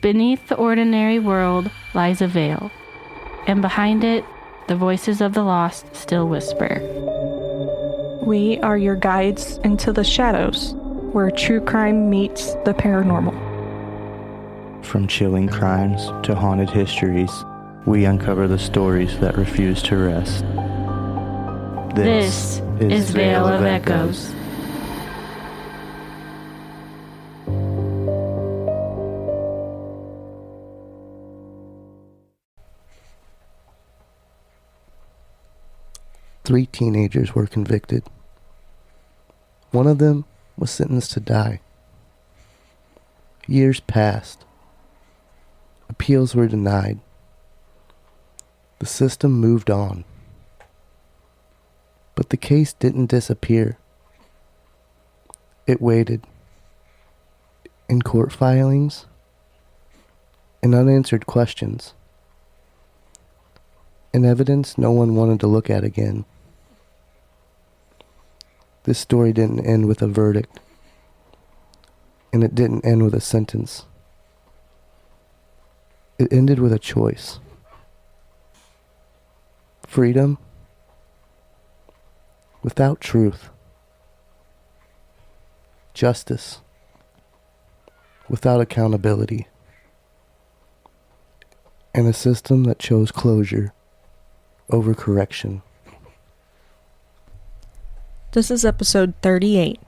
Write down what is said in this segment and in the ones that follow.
Beneath the ordinary world lies a veil, and behind it, the voices of the lost still whisper. We are your guides into the shadows, where true crime meets the paranormal. From chilling crimes to haunted histories, we uncover the stories that refuse to rest. This is Veil of Echoes. Three teenagers were convicted. One of them was sentenced to die. Years passed. Appeals were denied. The system moved on. But the case didn't disappear. It waited. In court filings, in unanswered questions, in evidence no one wanted to look at again. This story didn't end with a verdict, and it didn't end with a sentence. It ended with a choice. Freedom without truth. Justice without accountability. And a system that chose closure over correction. This is episode 38,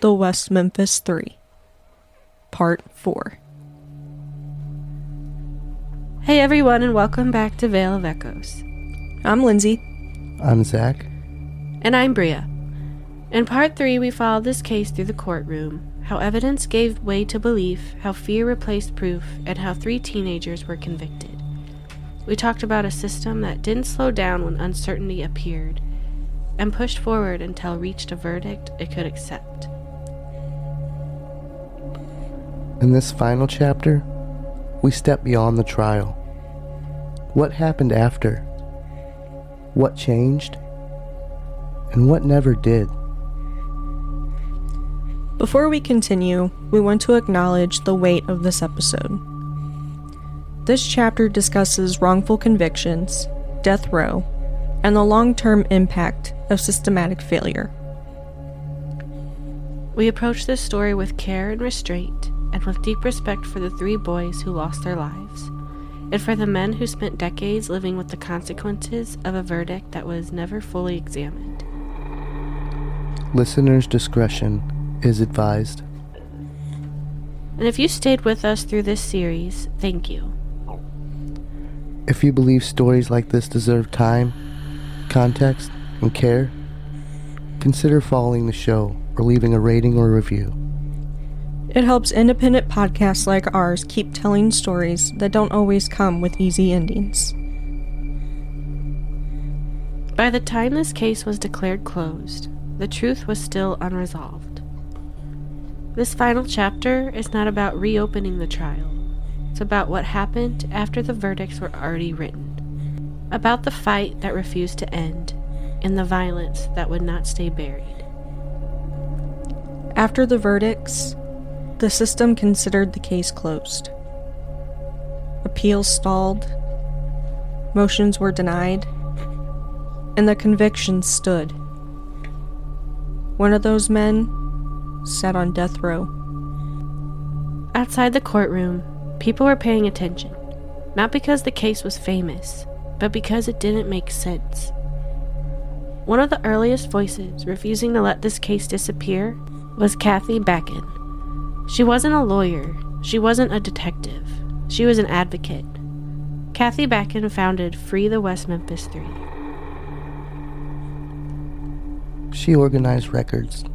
The West Memphis Three, Part 4. Hey everyone, and welcome back to Veil of Echoes. I'm Lindsay. I'm Zach. And I'm Bria. In Part 3, we followed this case through the courtroom, how evidence gave way to belief, how fear replaced proof, and how 3 teenagers were convicted. We talked about a system that didn't slow down when uncertainty appeared, and pushed forward until it reached a verdict it could accept. In this final chapter, we step beyond the trial. What happened after? What changed? And what never did? Before we continue, we want to acknowledge the weight of this episode. This chapter discusses wrongful convictions, death row, and the long-term impact of systematic failure. We approach this story with care and restraint, and with deep respect for the 3 boys who lost their lives, and for the men who spent decades living with the consequences of a verdict that was never fully examined. Listeners' discretion is advised. And if you stayed with us through this series, thank you. If you believe stories like this deserve time, context, and care, consider following the show or leaving a rating or review. It helps independent podcasts like ours keep telling stories that don't always come with easy endings. By the time this case was declared closed, the truth was still unresolved. This final chapter is not about reopening the trial. It's about what happened after the verdicts were already written. About the fight that refused to end, and the violence that would not stay buried. After the verdicts, the system considered the case closed. Appeals stalled, motions were denied, and the convictions stood. One of those men sat on death row. Outside the courtroom, people were paying attention, not because the case was famous, but because it didn't make sense. One of the earliest voices refusing to let this case disappear was Kathy Backen. She wasn't a lawyer, she wasn't a detective, she was an advocate. Kathy Backen founded Free the West Memphis Three. She organized records,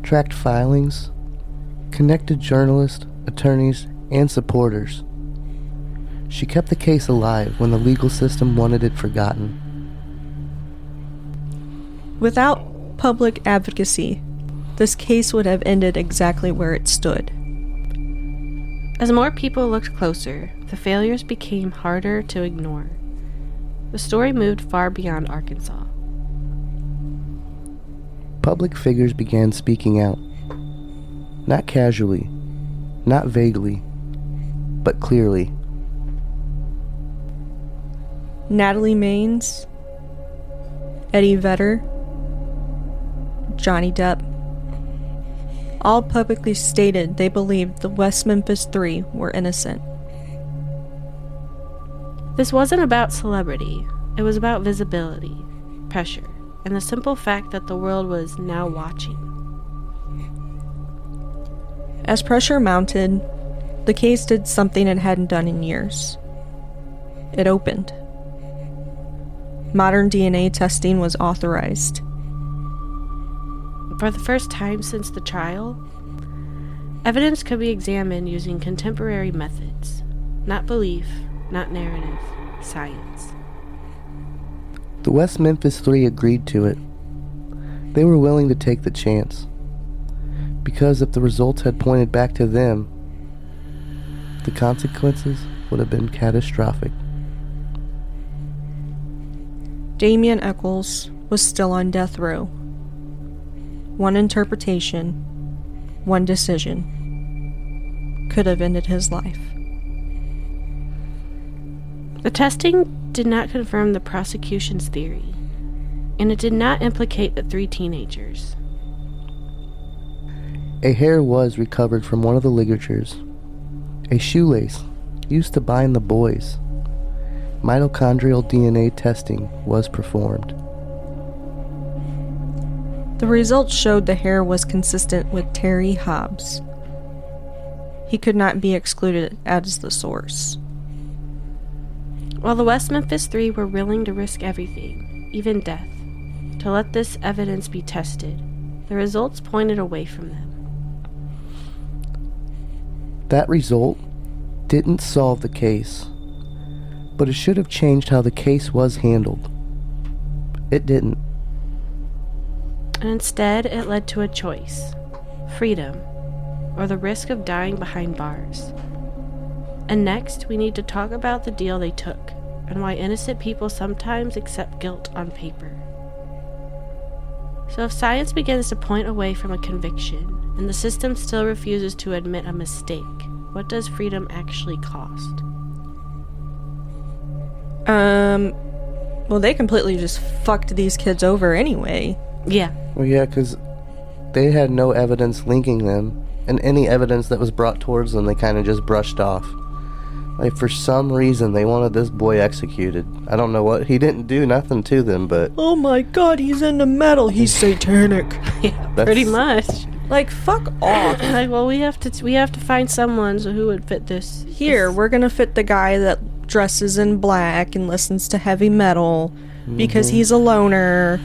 tracked filings, connected journalists, attorneys, and supporters. She kept the case alive when the legal system wanted it forgotten. Without public advocacy, this case would have ended exactly where it stood. As more people looked closer, the failures became harder to ignore. The story moved far beyond Arkansas. Public figures began speaking out. Not casually, not vaguely, but clearly. Natalie Maines, Eddie Vedder, Johnny Depp, all publicly stated they believed the West Memphis Three were innocent. This wasn't about celebrity. It was about visibility, pressure, and the simple fact that the world was now watching. As pressure mounted, the case did something it hadn't done in years. It opened. Modern DNA testing was authorized. For the first time since the trial, evidence could be examined using contemporary methods. Not belief, not narrative, science. The West Memphis Three agreed to it. They were willing to take the chance. Because if the results had pointed back to them, the consequences would have been catastrophic. Damien Eccles was still on death row. One interpretation, one decision, could have ended his life. The testing did not confirm the prosecution's theory, and it did not implicate the 3 teenagers. A hair was recovered from one of the ligatures. A shoelace used to bind the boys. Mitochondrial DNA testing was performed. The results showed the hair was consistent with Terry Hobbs. He could not be excluded as the source. While the West Memphis Three were willing to risk everything, even death, to let this evidence be tested, the results pointed away from them. That result didn't solve the case, but it should have changed how the case was handled. It didn't. And instead, it led to a choice: freedom, or the risk of dying behind bars. And next, we need to talk about the deal they took, and why innocent people sometimes accept guilt on paper. So if science begins to point away from a conviction, and the system still refuses to admit a mistake, what does freedom actually cost? Well, they completely just fucked these kids over anyway. Yeah. Well, yeah, because they had no evidence linking them, and any evidence that was brought towards them, they kind of just brushed off. Like, for some reason, they wanted this boy executed. I don't know what. He didn't do nothing to them, but... Oh my god, he's into metal. He's satanic. Yeah, pretty much. Like, fuck off. Like, well, we have to find someone who would fit this. Here, we're gonna fit the guy that dresses in black and listens to heavy metal because he's a loner.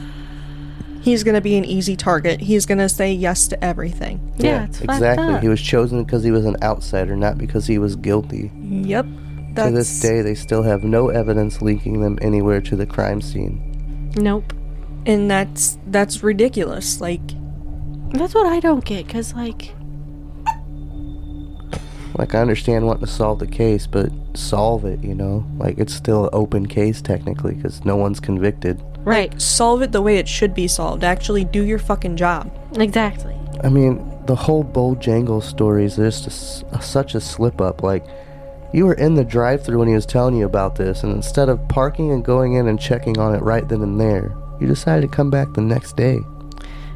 He's gonna be an easy target. He's gonna say yes to everything. Yeah, it's fucked exactly. up. He was chosen because he was an outsider, not because he was guilty. Yep. To this day, they still have no evidence linking them anywhere to the crime scene. Nope. And that's ridiculous. Like, that's what I don't get, because, like, I understand wanting to solve the case, but solve it, you know? Like, it's still an open case, technically, because no one's convicted. right. solve it the way it should be solved. Actually do your fucking job. Exactly. I mean, the whole Bojangles story is just such a slip-up. Like, you were in the drive-thru when he was telling you about this, and instead of parking and going in and checking on it right then and there, you decided to come back the next day.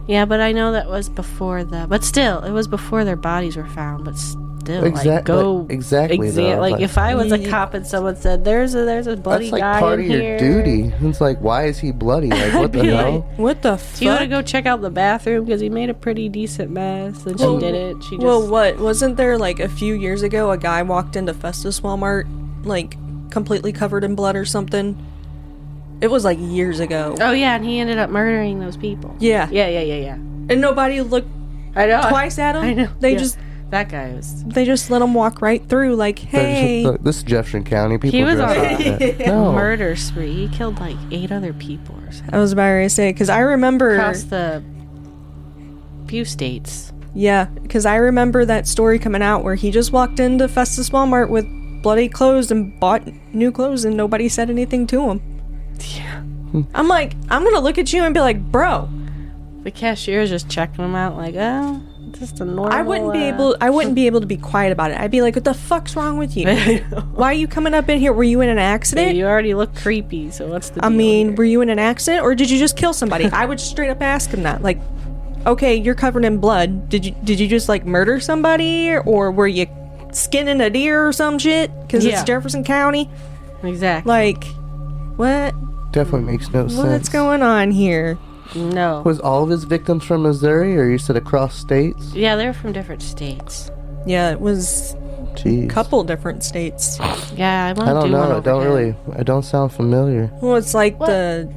Yeah, but I know that was before but still, it was before their bodies were found, but still, Exactly, though. like, if I was a cop and someone said, there's a bloody that's like guy part in of your here. duty. It's like, why is he bloody? Like, what the be hell? What the fuck? Do you want to go check out the bathroom? Because he made a pretty decent mess, and she did it. She just... Well, what? Wasn't there, like, a few years ago, a guy walked into Festus Walmart, like, completely covered in blood or something? It was, like, years ago. Oh, yeah, and he ended up murdering those people. Yeah. Yeah. And nobody looked I know. twice at him? I know. They Yeah. just... That guy was... They just let him walk right through, like, hey. Look, this is Jefferson County. People He was dress on like a that. No. murder spree. He killed, like, 8 other people or something. I was about to say, because I remember... Across the few states. Yeah, because I remember that story coming out where he just walked into Festus Walmart with bloody clothes and bought new clothes and nobody said anything to him. Yeah. I'm like, I'm gonna look at you and be like, bro. The cashier's just checking him out like, oh, just a normal. I wouldn't be able to be quiet about it. I'd be like, "What the fuck's wrong with you? Why are you coming up in here? Were you in an accident? You already look creepy. So what's the deal I mean, here? were you in an accident or did you just kill somebody?" I would straight up ask him that. Like, okay, you're covered in blood. Did you just like murder somebody or were you skinning a deer or some shit? Because it's Jefferson County. Exactly. Like, what? Definitely makes no sense. What's going on here? No. Was all of his victims from Missouri, or you said across states? Yeah, they're from different states. Yeah, it was Jeez. a couple different states. Yeah, I I want to don't do one know. over him. I don't sound familiar. Well, it's like What? the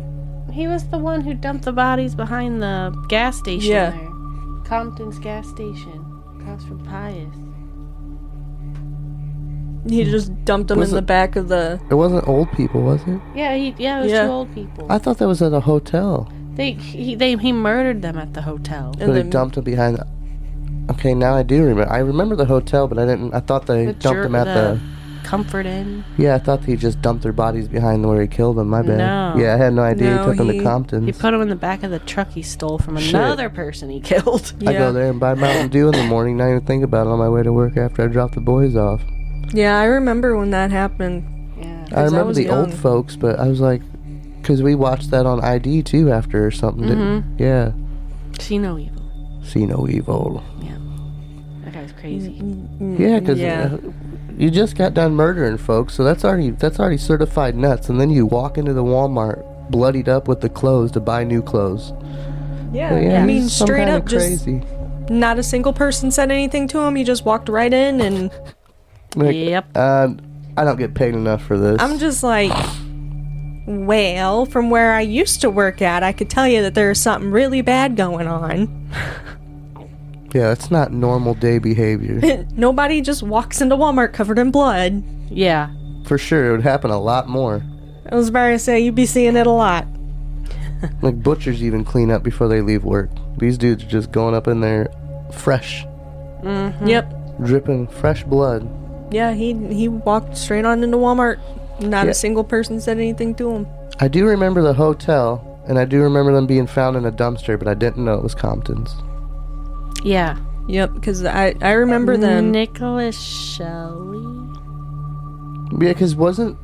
He was the one who dumped the bodies behind the gas station Yeah. there. Compton's gas station. Across from Pius. he just dumped them Was in the it- back of the. It wasn't old people, was it? Yeah, it was Yeah. two old people. I thought that was at a hotel. He murdered them at the hotel. And But they then- dumped them behind the... Okay, now I do remember. I remember the hotel, but I thought they dumped them at the... Comfort Inn. Yeah, I thought he just dumped their bodies behind where he killed them. My bad. No. Yeah, I had no idea No, he took them he- to Compton's. He put them in the back of the truck he stole from Shit. another person he killed. I Yeah. go there and buy Mountain Dew in the morning, not even think about it on my way to work after I drop the boys off. Yeah, I remember when that happened. Yeah. I I remember was the old young. folks, but I was like... Because we watched that on ID too after or something. Mhm. Yeah. See no evil. See no evil. Yeah. That guy's crazy. Yeah, because Yeah. you just got done murdering folks, so that's already certified nuts. And then you walk into the Walmart bloodied up with the clothes to buy new clothes. Yeah, Yeah, I mean, he's some straight kinda up, just crazy. not a single person said anything to him. He just walked right in, and Like, Yep. I don't get paid enough for this. I'm just like, well, from where I used to work at, I could tell you that there's something really bad going on. Yeah, that's not normal day behavior. Nobody just walks into Walmart covered in blood. Yeah. For sure, it would happen a lot more. I was about to say, you'd be seeing it a lot. Like butchers even clean up before they leave work. These dudes are just going up in there fresh, Yep. dripping fresh blood. Yeah, he walked straight on into Walmart. Not Yeah. a single person said anything to him. I do remember the hotel, and I do remember them being found in a dumpster, but I didn't know it was Compton's. Yeah. Yep, because I remember them. Nicholas Shelley. Yeah, because wasn't...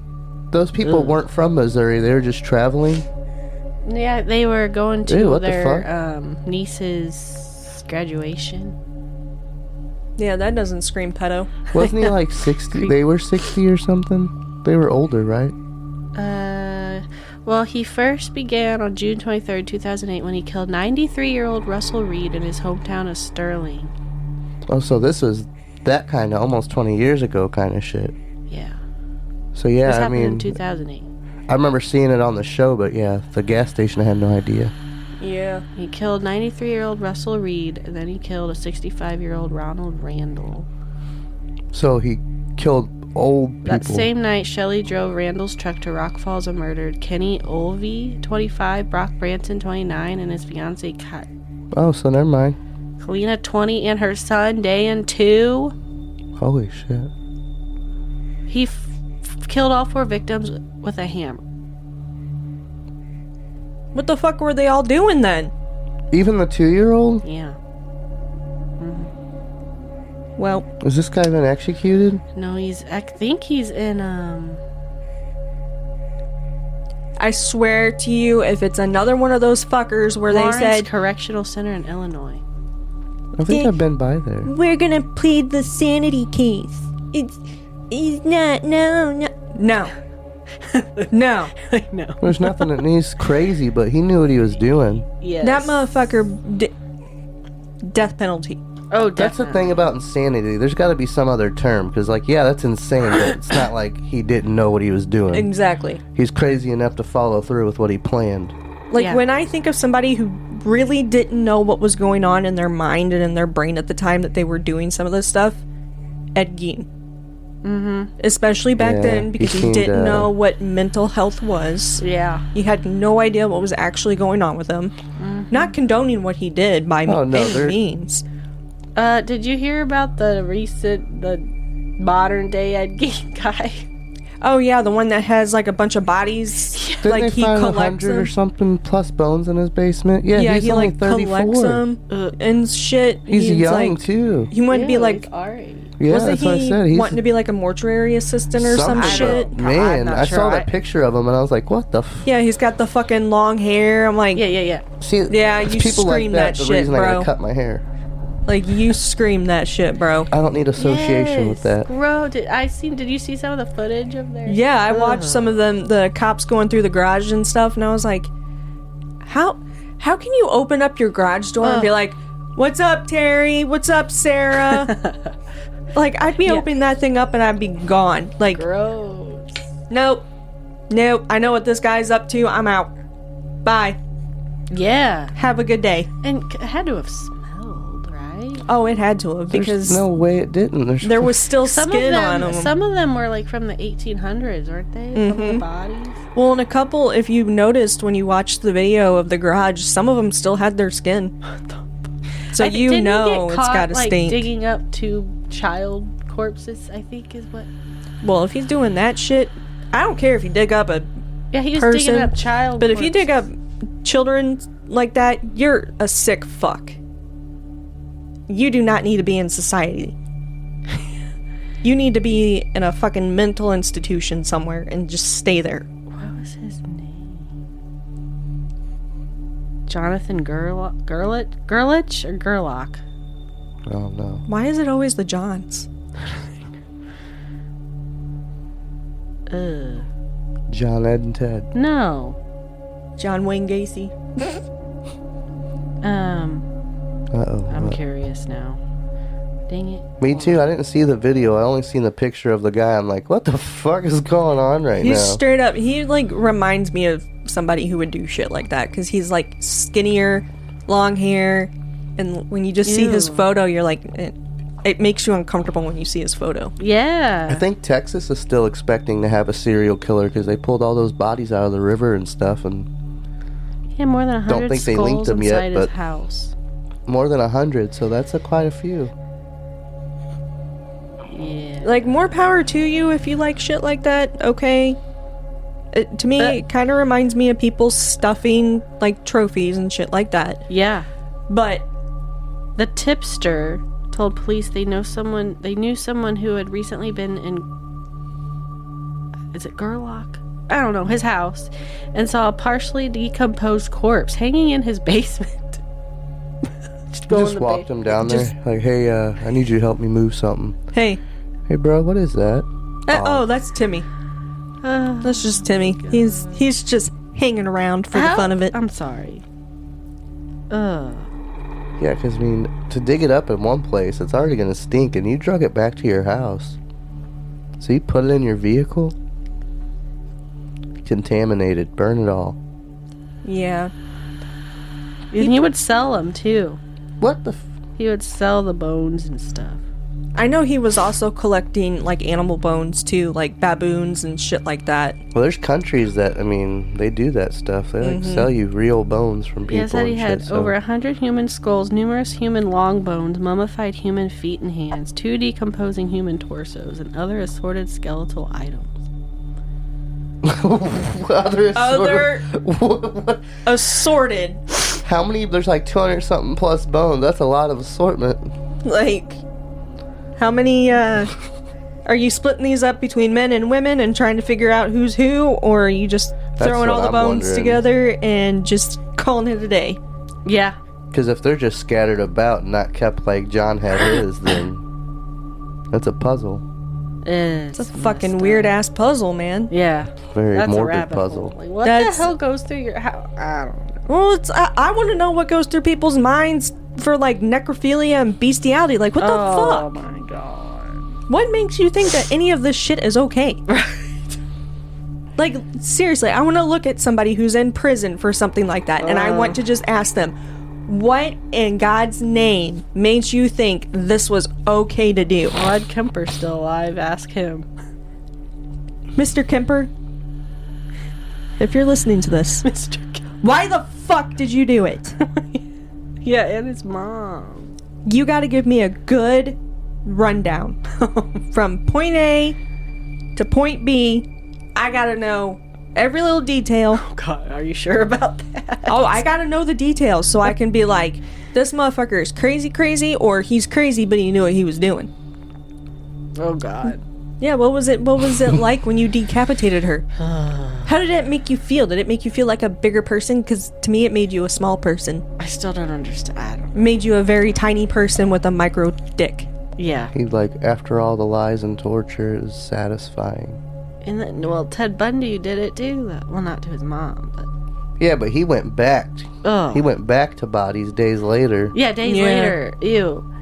Those people Ugh. weren't from Missouri, they were just traveling. Yeah, they were going to Ew, what the their niece's graduation. Yeah, that doesn't scream pedo. Wasn't he like 60? They were 60 or something? They were older, right? Well, he first began on June 23rd, 2008, when he killed 93-year-old Russell Reed in his hometown of Sterling. Oh, so this was that kind of almost 20 years ago kind of shit. Yeah. So This yeah, I happened in mean, 2008. I remember seeing it on the show, but yeah, the gas station I had no idea. Yeah. He killed 93-year-old Russell Reed, and then he killed a 65-year-old Ronald Randall. So he killed old people. That same night, Shelley drove Randall's truck to Rock Falls and murdered Kenny Olvey, 25, Brock Branson, 29, and his fiancee, Oh, so never mind. Kalina, 20, and her son, Dan, 2. Holy shit. He killed all 4 victims with a hammer. What the fuck were they all doing then? Even the 2-year-old? Yeah. Well, Is this guy been executed? No, I think he's in, I swear to you, if it's another one of those fuckers where Lawrence they said, Correctional Center in Illinois. I think I've been by there. we're gonna plead the sanity case. He's not, no. No. No. I know. There's nothing that he's crazy, but he knew what he was doing. Yes. That motherfucker, death penalty. Oh, That's the definitely. thing about insanity. There's got to be some other term, because, like, yeah, that's insane, but it's not like he didn't know what he was doing. Exactly. He's crazy enough to follow through with what he planned. Like, Yeah. when I think of somebody who really didn't know what was going on in their mind and in their brain at the time that they were doing some of this stuff, Ed Gein. Mm-hmm. Especially back Yeah, then, because he he seemed, didn't know what mental health was. Yeah. He had no idea what was actually going on with him. Not condoning what he did by Oh, no, any there- means. Did you hear about the modern day Ed Gein guy? Oh yeah, the one that has like a bunch of bodies. Didn't like they he find collects 100 or them. something plus bones in his basement? Yeah, Yeah, he's he only like 34. collects them and shit. He's young like, too. He wanted to be like, Yeah, wasn't that's what I he said. He's wanting to be like a mortuary assistant or some something. shit? Man, I saw that picture of him and I was like, what the Yeah, he's got the fucking long hair. I'm like, Yeah. See, yeah, it's you people scream like that the shit, reason I bro. gotta cut my hair. Like, you scream that shit, bro. I don't need association with that. Bro, did you see some of the footage of their... Yeah, I watched some of them, the cops going through the garage and stuff, and I was like, how can you open up your garage door and be like, what's up, Terry? What's up, Sarah? Like, I'd be opening that thing up and I'd be gone. Like, Gross. nope. I know what this guy's up to. I'm out. Bye. Yeah. Have a good day. And it had to have smelled, right? Oh, it had to have, There's because no way it didn't. there was still skin on them. Some of them were like from the 1800s, weren't they? Some of the bodies. Well, and a couple, if you noticed when you watched the video of the garage, some of them still had their skin. So Didn't he get it's caught, got to like, stink. digging up 2 child corpses, I think is what... Well, if he's doing that shit, I don't care if you dig up a Yeah, he was person, digging up child but if you dig up corpses. children like that, you're a sick fuck. You do not need to be in society. You need to be in a fucking mental institution somewhere and just stay there. What was his name? Jonathan Gerlich or Gerlach? I don't know. Why is it always the Johns? John, Ed, and Ted. No. John Wayne Gacy. Uh-oh. I'm curious now. Dang it. Me too. I didn't see the video. I only seen the picture of the guy. I'm like, what the fuck is going on right He's now? straight up, he like reminds me of somebody who would do shit like that, because he's like skinnier, long hair, and when you just see his photo, you're like, it makes you uncomfortable when you see his photo. Yeah. I think Texas is still expecting to have a serial killer because they pulled all those bodies out of the river and stuff, and He had more than 100 Don't think they linked skulls them yet, inside his but- house. more than 100, so that's quite a few. Yeah. Like, more power to you if you like shit like that, okay? To me, it kind of reminds me of people stuffing, like, trophies and shit like that. Yeah. But The tipster told police they knew someone who had recently been in, is it Gerlach? I don't know, his house, and saw a partially decomposed corpse hanging in his basement. Just walked him down there, like, hey, I need you to help me move something. hey, Bro, what is that? that's Timmy. That's just Timmy. He's just hanging around for the fun of it. I'm sorry. Yeah, because, I mean, to dig it up in one place, it's already going to stink, and you drug it back to your house. So you put it in your vehicle? Contaminated. Burn it all. Yeah. And he would sell them too. What the He would sell the bones and stuff. I know he was also collecting, like, animal bones, too, like baboons and shit like that. Well, there's countries that, I mean, they do that stuff. They, like, sell you real bones from people He said he and had shit, so- over 100 human skulls, numerous human long bones, mummified human feet and hands, 2 decomposing human torsos, and other assorted skeletal items. Other assorted. How many? There's like 200 something plus bones. That's a lot of assortment. Like, how many, are you splitting these up between men and women and trying to figure out who's who, or are you just throwing all what the I'm bones wondering. together and just calling it a day? Yeah. Because if they're just scattered about and not kept like John had his, then that's a puzzle. It's a fucking weird-ass puzzle, man. Yeah. Very That's a morbid rabbit puzzle. hole. Like, what That's- the hell goes through your house? I don't know. Well, I want to know what goes through people's minds for, like, necrophilia and bestiality. Like, what the Oh fuck? my god. What makes you think that any of this shit is okay? Like, seriously, I want to look at somebody who's in prison for something like that, and I want to just ask them, what in God's name made you think this was okay to do? Rod Kemper's still alive. Ask him. Mr. Kemper, if you're listening to this, Mr. Kemper. why the fuck did you do it? Yeah, and his mom. You got to give me a good rundown from point A to point B, I gotta know every little detail. Oh God, are you sure about that? Oh, I gotta know the details so I can be like, this motherfucker is crazy, or he's crazy but he knew what he was doing. Oh God. Yeah, what was it like when you decapitated her? How did it make you feel? Did it make you feel like a bigger person? Because to me it made you a small person. I still don't understand. It made you a very tiny person with a micro dick. Yeah. He, like, after all the lies and torture, it was satisfying. And then, well, Ted Bundy did it too. Well, not to his mom, but Yeah, but he went back. oh, He went back to bodies days later. yeah, days Yeah. later. Ew.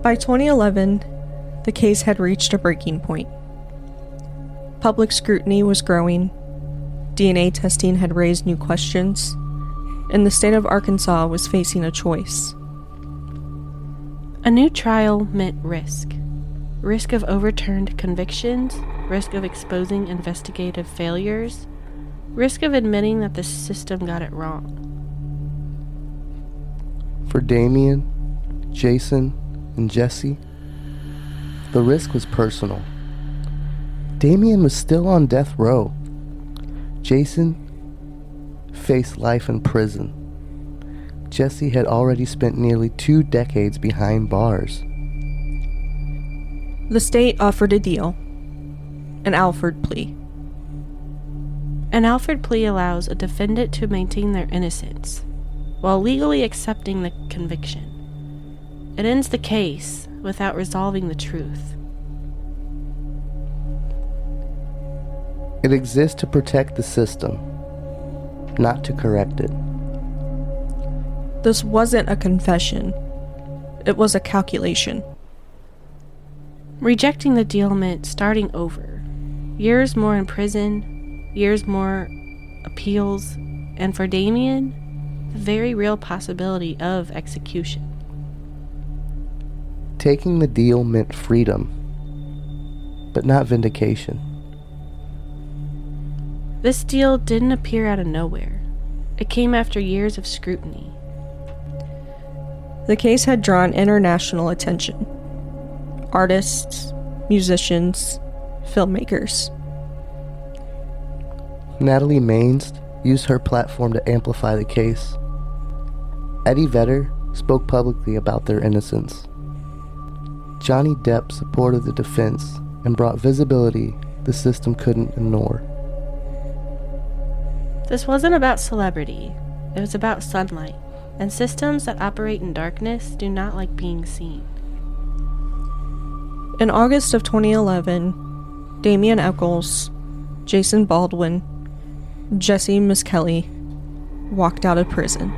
By 2011, the case had reached a breaking point. Public scrutiny was growing, DNA testing had raised new questions, and the state of Arkansas was facing a choice. A new trial meant risk. Risk of overturned convictions, risk of exposing investigative failures, risk of admitting that the system got it wrong. For Damien, Jason, and Jesse, the risk was personal. Damien was still on death row. Jason faced life in prison. Jesse had already spent nearly 2 decades behind bars. The state offered a deal, an Alford plea. An Alford plea allows a defendant to maintain their innocence while legally accepting the conviction. It ends the case without resolving the truth. It exists to protect the system, not to correct it. This wasn't a confession. It was a calculation. Rejecting the deal meant starting over. Years more in prison, years more appeals, and for Damien, the very real possibility of execution. Taking the deal meant freedom, but not vindication. This deal didn't appear out of nowhere. It came after years of scrutiny. The case had drawn international attention. Artists, musicians, filmmakers. Natalie Maines used her platform to amplify the case. Eddie Vedder spoke publicly about their innocence. Johnny Depp supported the defense and brought visibility the system couldn't ignore. This wasn't about celebrity. It was about sunlight, and systems that operate in darkness do not like being seen. In August of 2011, Damien Eccles, Jason Baldwin, Jesse Miskelly walked out of prison.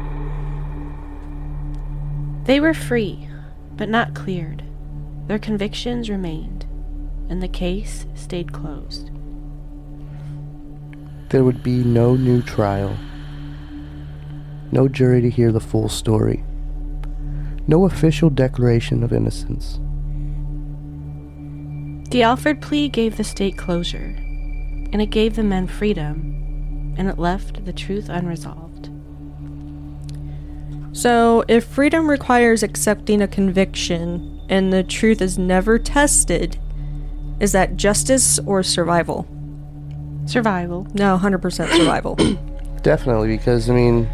They were free, but not cleared. Their convictions remained, and the case stayed closed. There would be no new trial, no jury to hear the full story, no official declaration of innocence. The Alford plea gave the state closure, and it gave the men freedom, and it left the truth unresolved. So, if freedom requires accepting a conviction and the truth is never tested, is that justice or survival? Survival. No, 100% survival. Definitely, because, I mean,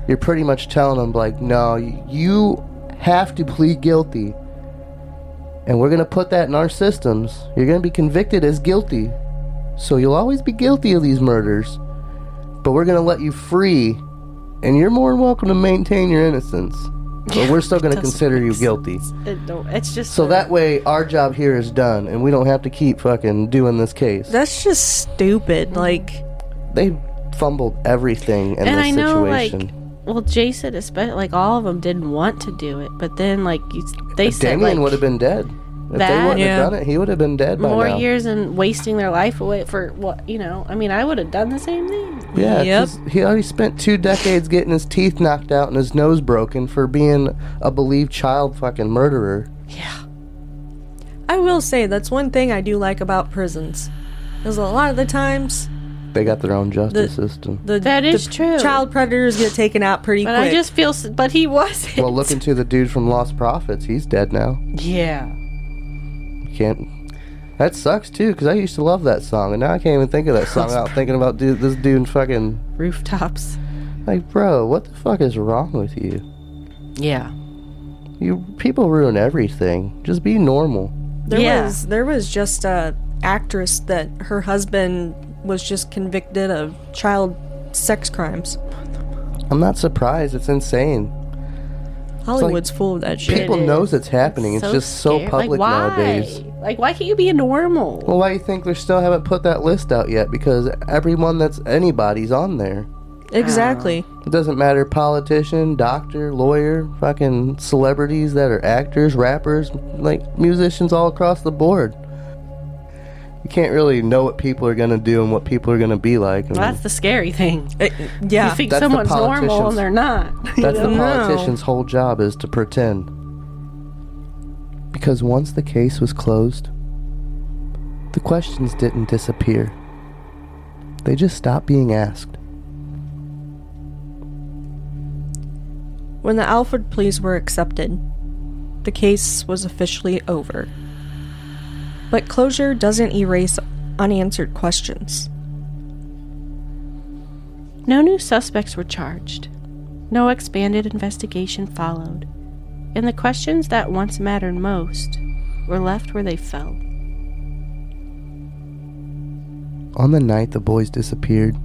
you're pretty much telling them, like, no, you have to plead guilty. And we're going to put that in our systems. You're going to be convicted as guilty. So you'll always be guilty of these murders. But we're going to let you free. And you're more than welcome to maintain your innocence. But we're still going to consider you guilty. It's just So that way, our job here is done. And we don't have to keep fucking doing this case. That's just stupid. Like, They fumbled everything in and this I know, situation. like, well, Jason, especially, like, all of them didn't want to do it, but then, like, they said, Damien like, would have been dead. If they that- wouldn't Yeah. have done it, he would have been dead by more now. years and wasting their life away for what, you know, I mean, I would have done the same thing. Yeah, Yep. 'cause he already spent 2 decades getting his teeth knocked out and his nose broken for being a believed child fucking murderer. Yeah. I will say, that's one thing I do like about prisons. Is a lot of the times, They got their own justice system. That is true. child predators get taken out pretty But quick. I just feel, but he wasn't. Well, look into the dude from Lost Prophets. He's dead now. Yeah. You can't. That sucks too, because I used to love that song, and now I can't even think of that song without thinking about this dude fucking Rooftops. like, bro, what the fuck is wrong with you? Yeah. People ruin everything. Just be normal. There was just a actress that her husband was just convicted of child sex crimes. I'm not surprised. It's insane. Hollywood's full of that shit. People knows it's happening. It's just so public nowadays. Like, why can't you be normal? Well, why do you think they still haven't put that list out yet? Because everyone that's anybody's on there. Exactly. It doesn't matter, politician, doctor, lawyer, fucking celebrities that are actors, rappers, like musicians all across the board. You can't really know what people are going to do and what people are going to be like. Well, that's the scary thing. Yeah. You think That's someone's normal and they're not. That's the politician's whole job, is to pretend. Because once the case was closed, the questions didn't disappear. They just stopped being asked. When the Alford pleas were accepted, the case was officially over. But closure doesn't erase unanswered questions. No new suspects were charged. No expanded investigation followed. And the questions that once mattered most were left where they fell. On the night the boys disappeared,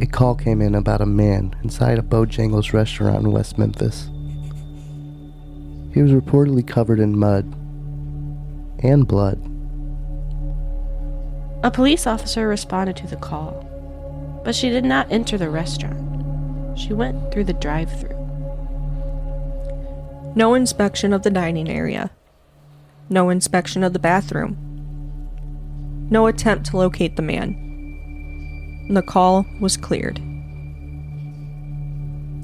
a call came in about a man inside a Bojangles restaurant in West Memphis. He was reportedly covered in mud and blood. A police officer responded to the call, but she did not enter the restaurant. She went through the drive-thru. No inspection of the dining area. No inspection of the bathroom. No attempt to locate the man. The call was cleared.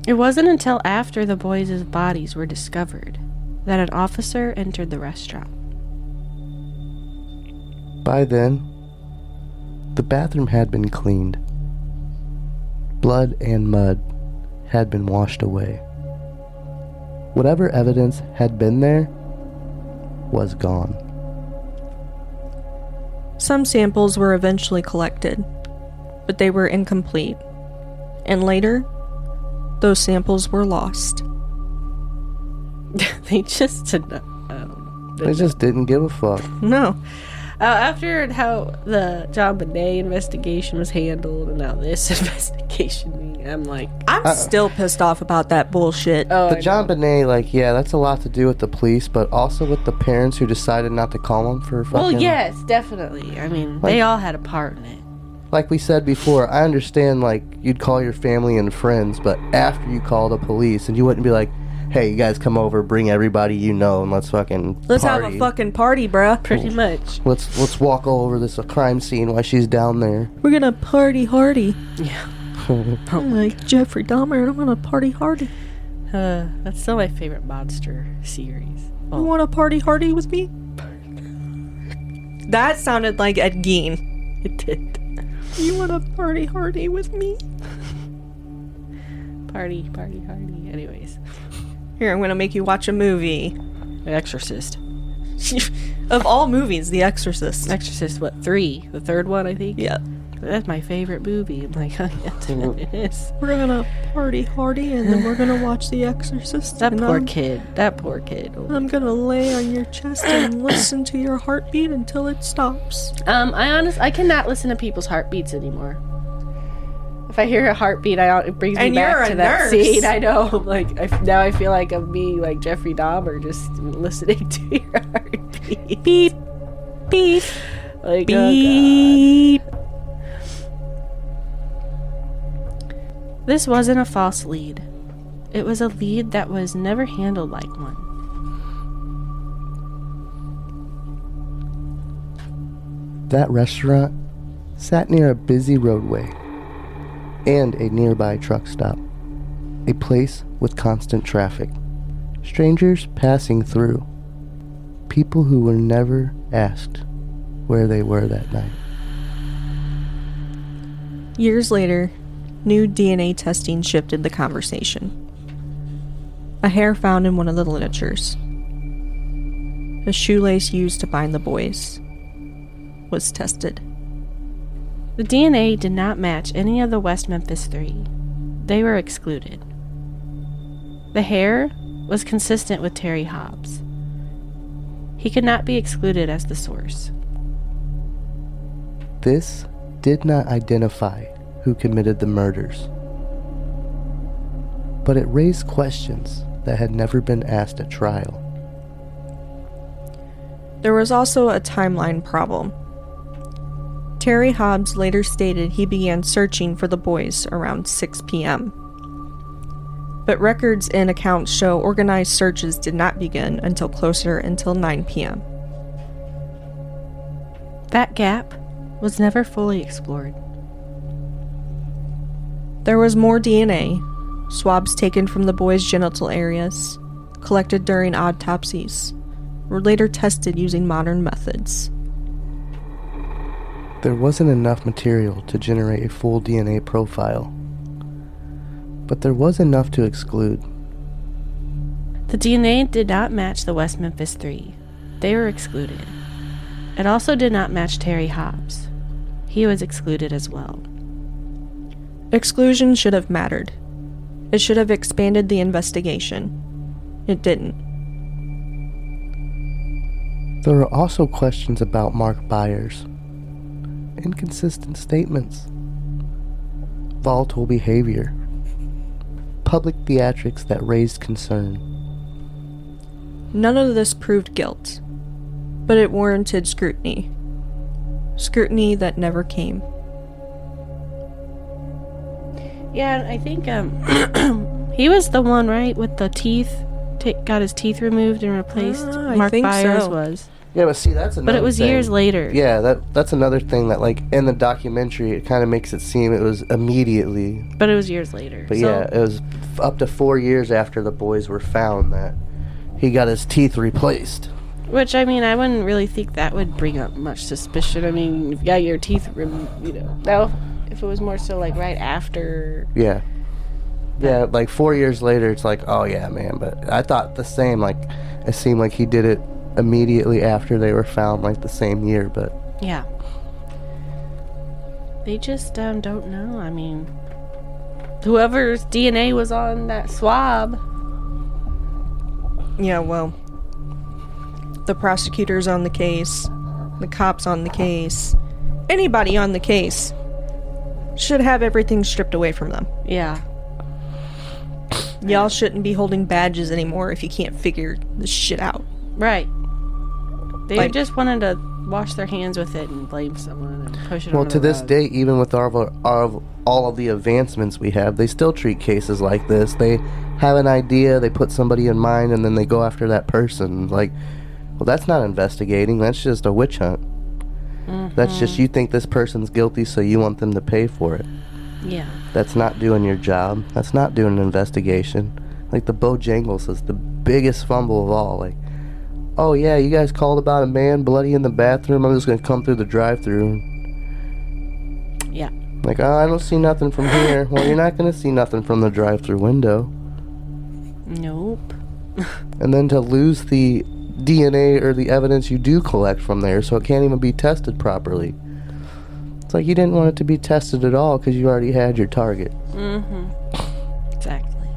It wasn't until after the boys' bodies were discovered that an officer entered the restaurant. By then, the bathroom had been cleaned. Blood and mud had been washed away. Whatever evidence had been there was gone. Some samples were eventually collected, but they were incomplete. And later, those samples were lost. They just did not. I don't know. They just didn't give a fuck. No. After how the John Bonet investigation was handled and now this investigation, I'm like... I'm still pissed off about that bullshit. The John Bonet, like, yeah, that's a lot to do with the police, but also with the parents who decided not to call him for fucking... Well, yes, definitely. I mean, they all had a part in it. Like we said before, I understand, like, you'd call your family and friends, but after you call the police, and you wouldn't be like, hey, you guys come over, bring everybody you know, and let's fucking Let's party. have a fucking party, bruh. Pretty much. Let's walk all over this crime scene while she's down there. We're gonna party hardy. Yeah. Like Jeffrey Dahmer, I'm gonna party hardy. That's still my favorite monster series. You wanna party hardy with me? That sounded like Ed Gein. It did. You wanna party hardy with me? Party hardy. Anyways. Here, I'm gonna make you watch a movie. The Exorcist. Of all movies, The Exorcist. Exorcist, what, 3? The third one, I think? Yeah. That's my favorite movie. I'm like, oh, yeah, it is. We're gonna party hardy and then we're gonna watch The Exorcist. That and poor kid. Oh, I'm gonna lay on your chest and listen to your heartbeat until it stops. I cannot listen to people's heartbeats anymore. If I hear a heartbeat, it brings me back to that scene. I know. Like, now I feel like I'm being like Jeffrey Dahmer, just listening to your heartbeat. Beep, beep, like, beep. Oh, God. This wasn't a false lead. It was a lead that was never handled like one. That restaurant sat near a busy roadway and a nearby truck stop, a place with constant traffic, strangers passing through, people who were never asked where they were that night. Years later, new DNA testing shifted the conversation. A hair found in one of the ligatures. a shoelace used to bind the boys, was tested. The DNA did not match any of the West Memphis Three. They were excluded. The hair was consistent with Terry Hobbs. He could not be excluded as the source. This did not identify who committed the murders, but it raised questions that had never been asked at trial. There was also a timeline problem. Terry Hobbs later stated he began searching for the boys around 6 p.m. But records and accounts show organized searches did not begin until 9 p.m. That gap was never fully explored. There was more DNA, swabs taken from the boys' genital areas, collected during autopsies, were later tested using modern methods. There wasn't enough material to generate a full DNA profile, but there was enough to exclude. The DNA did not match the West Memphis Three. They were excluded. It also did not match Terry Hobbs. He was excluded as well. Exclusion should have mattered. It should have expanded the investigation. It didn't. There are also questions about Mark Byers. Inconsistent statements, volatile behavior, public theatrics that raised concern. None of this proved guilt, but it warranted scrutiny. Scrutiny that never came. Yeah, and I think he was the one, right, with the teeth, got his teeth removed and replaced. I Mark think Byers so. was. Yeah, but see, that's another But it was thing. years later. Yeah, that's another thing that, like, in the documentary, it kind of makes it seem it was immediately. But it was years later. But so, yeah, it was up to 4 years after the boys were found that he got his teeth replaced. Which, I mean, I wouldn't really think that would bring up much suspicion. I mean, if you got your teeth removed, Now, if it was more so, like, right after... Yeah. Yeah, like 4 years later, it's like, oh yeah, man. But I thought the same, like, it seemed like he did it immediately after they were found, like the same year, but... Yeah. They just don't know. I mean, whoever's DNA was on that swab. Yeah, well, the prosecutors on the case, the cops on the case, anybody on the case should have everything stripped away from them. Yeah. Y'all shouldn't be holding badges anymore if you can't figure this shit out. Right. They Like- just wanted to wash their hands with it and blame someone and push it Well, under to the this rug. day, even with all of the advancements we have, they still treat cases like this. They have an idea, they put somebody in mind, and then they go after that person. Like, well, that's not investigating. That's just a witch hunt. That's just you think this person's guilty, so you want them to pay for it. Yeah. That's not doing your job. That's not doing an investigation. Like the Bojangles is the biggest fumble of all. Like, oh yeah, you guys called about a man bloody in the bathroom. I'm just gonna come through the drive-through. Yeah. Like, oh, I don't see nothing from here. Well, you're not gonna see nothing from the drive-through window. Nope. And then to lose the DNA or the evidence you do collect from there, so it can't even be tested properly. It's like you didn't want it to be tested at all because you already had your target. Exactly.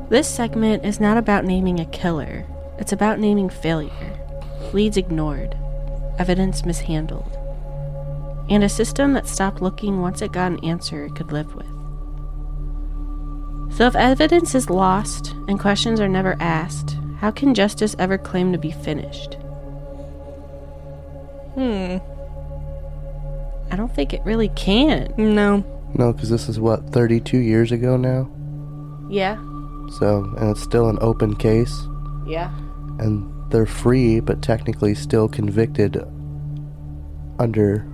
This segment is not about naming a killer. It's about naming failure. Leads ignored. Evidence mishandled. And a system that stopped looking once it got an answer it could live with. So if evidence is lost and questions are never asked, how can justice ever claim to be finished? I don't think it really can. No. No, because this is what, 32 years ago now? Yeah. So, and it's still an open case. Yeah. And they're free, but technically still convicted under...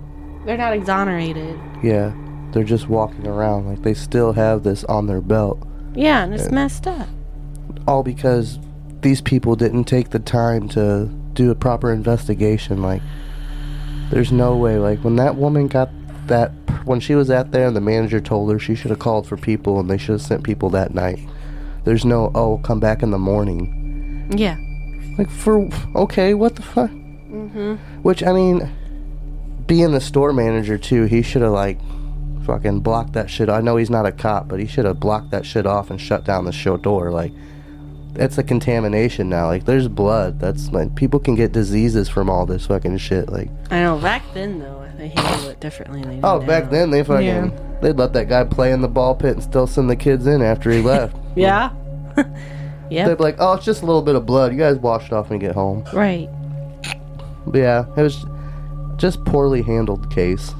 They're not exonerated. Yeah, they're just walking around like they still have this on their belt. Yeah, and it's messed up. All because these people didn't take the time to do a proper investigation. Like, there's no way. Like, when that woman got that... When she was out there and the manager told her she should have called for people and they should have sent people that night. There's no, oh, come back in the morning. Yeah. Like, okay, what the fuck? Which, I mean, being the store manager, too, he should have, like, fucking blocked that shit. I know he's not a cop, but he should have blocked that shit off and shut down the show door. Like, it's a contamination now. Like, there's blood. That's, like, people can get diseases from all this fucking shit. Like, I know, back then, though, they handled it differently than they do oh, now. back then, they fucking, they'd let that guy play in the ball pit and still send the kids in after he left. Yeah. Yeah. They'd be like, oh, it's just a little bit of blood. You guys wash it off when you get home. Right. But yeah, it was just poorly handled case.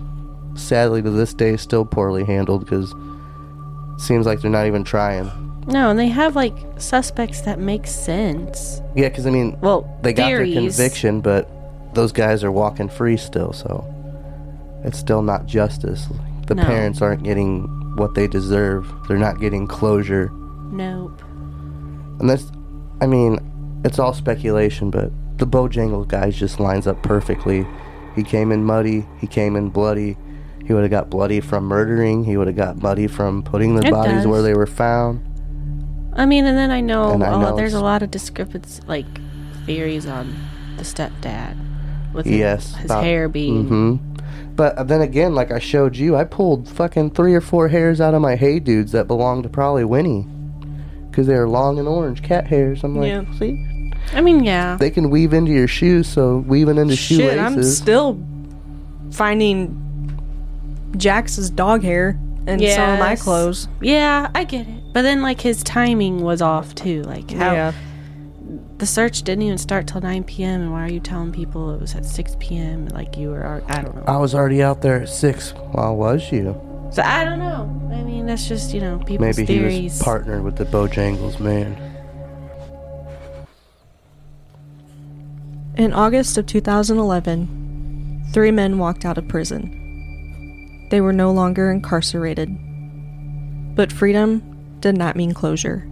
Sadly, to this day, still poorly handled because it seems like they're not even trying. No, and they have, like, suspects that make sense. Yeah, because, I mean, Well, they got their theories. conviction, but those guys are walking free still, so it's still not justice. The No. parents aren't getting what they deserve. They're not getting closure. Nope. And that's, I mean, it's all speculation, but the Bojangles guy just lines up perfectly. He came in muddy. He came in bloody. He would have got bloody from murdering. He would have got bloody from putting the It bodies does. where they were found. I mean, and then I know, And I know there's a it's- lot of discrepancies, like, theories on the stepdad. With Yes. his hair being... Mm-hmm. But then again, like I showed you, I pulled fucking 3 or 4 hairs out of my Hey Dudes that belonged to probably Winnie. Because they were long and orange cat hairs. I'm like, see? I mean, yeah. They can weave into your shoes, so weaving into Shit, I'm shoelaces. still finding Jax's dog hair in some of my Yes. clothes. Yeah, I get it. But then, like, his timing was off, too. Like, how the search didn't even start till 9 p.m. And why are you telling people it was at 6 p.m.? Like, you were, I don't know. I was already out there at 6. Well, was you? So, I don't know. I mean, that's just, people's Maybe theories. he was partnered with the Bojangles man. In August of 2011, 3 men walked out of prison. They were no longer incarcerated. But freedom did not mean closure.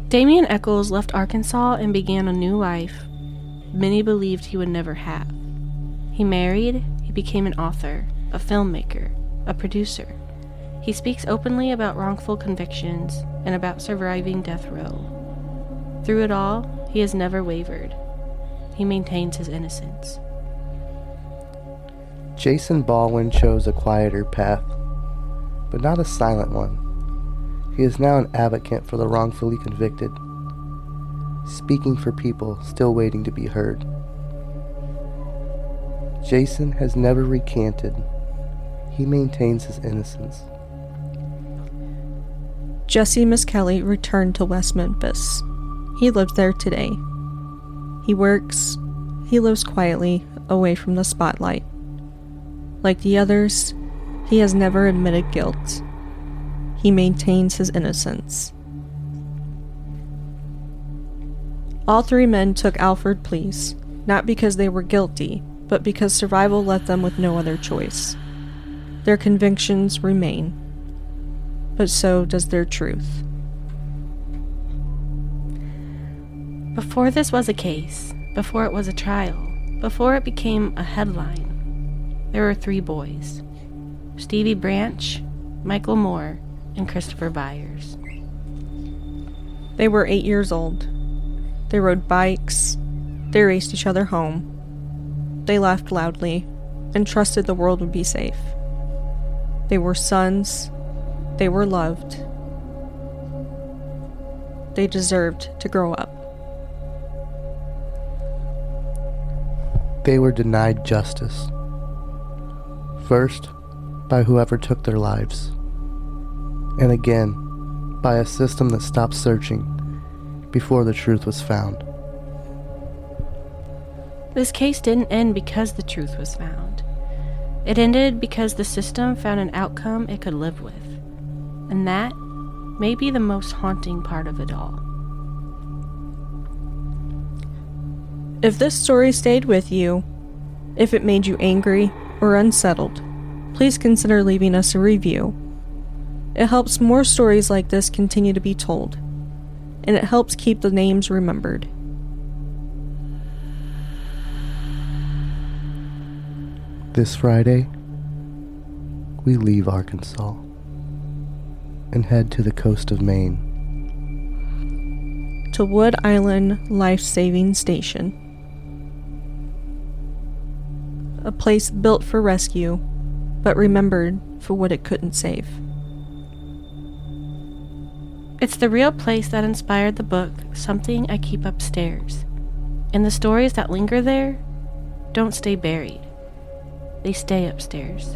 Damian Eccles left Arkansas and began a new life many believed he would never have. He married, he became an author, a filmmaker, a producer. He speaks openly about wrongful convictions and about surviving death row. Through it all, he has never wavered. He maintains his innocence. Jason Baldwin chose a quieter path, but not a silent one. He is now an advocate for the wrongfully convicted, speaking for people still waiting to be heard. Jason has never recanted. He maintains his innocence. Jesse Miskelly returned to West Memphis. He lives there today. He works. He lives quietly, away from the spotlight. Like the others, he has never admitted guilt. He maintains his innocence. All 3 men took Alford pleas, not because they were guilty, but because survival left them with no other choice. Their convictions remain, but so does their truth. Before this was a case, before it was a trial, before it became a headline, there were 3 boys: Stevie Branch, Michael Moore, and Christopher Byers. They were 8 years old. They rode bikes. They raced each other home. They laughed loudly and trusted the world would be safe. They were sons. They were loved. They deserved to grow up. They were denied justice. First, by whoever took their lives. And again, by a system that stopped searching before the truth was found. This case didn't end because the truth was found. It ended because the system found an outcome it could live with. And that may be the most haunting part of it all. If this story stayed with you, if it made you angry or unsettled, please consider leaving us a review. It helps more stories like this continue to be told, and it helps keep the names remembered. This Friday, we leave Arkansas and head to the coast of Maine. to Wood Island Life-Saving Station, a place built for rescue, but remembered for what it couldn't save. It's the real place that inspired the book, Something I Keep Upstairs. And the stories that linger there don't stay buried. They stay upstairs.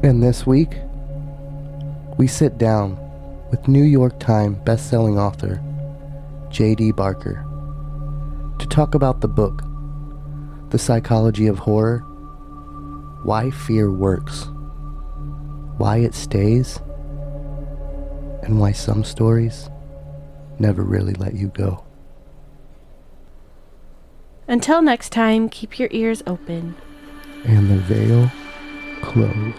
And this week, we sit down with New York Times best-selling author J.D. Barker to talk about the book, The Psychology of Horror, Why Fear Works, Why It Stays, and why some stories never really let you go. Until next time, keep your ears open. And the veil closed.